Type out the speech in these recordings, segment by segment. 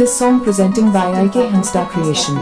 This song presenting by IK Hansta Creation.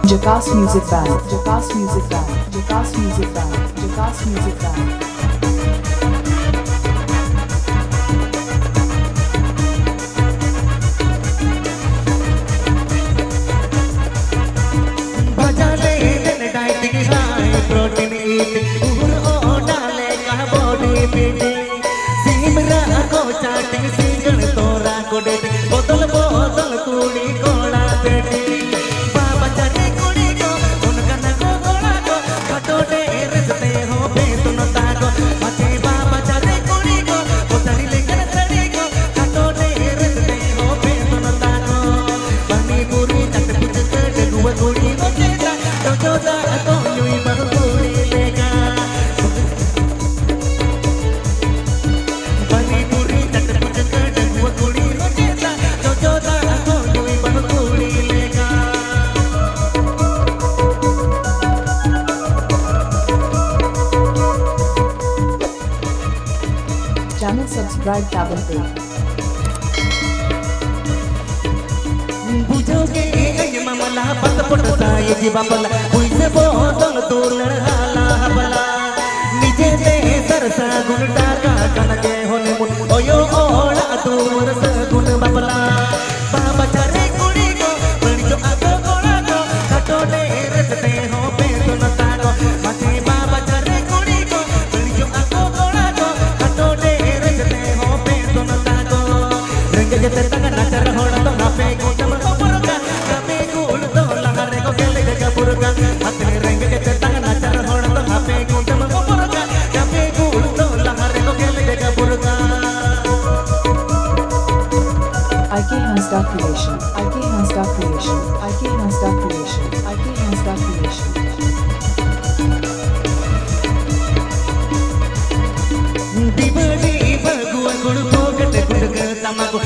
Jakas Music Band, Jakas Music Band, Jakas Music Band, Jakas Music Band. बजाले दिन dieting high protein eating उहर ओ डाले का body building सीमरा को चाटिंग single तोरा को dating बोतल बोतल कुड़ी कोड़ा बेटी Channel subscribe Tabel Pay. बुझोगे ये मामला पासपोर्ट साये जी बाबला उइसे बोतल तोलण हाला बला निजे ते सरसा गुण टाका कनके होने मुन ओयो ओला तुमर सगुण बाबला बाबा चारे कुड़ी को बड़ी जो आगो कोड़ा को कटोले रटते हो पे सुनता को माथे बाबा चारे कुड़ी को बड़ी जो आगो कोड़ा को कटोले रटते हो पे सुनता को रंग जते तंग नाचर होड़ तो ना पे को IK Hansta Creation, IK Hansta Creation, IK Hansta Creation, IK Hansta Creation. Di badi baguan gulu poket gudeg tamaku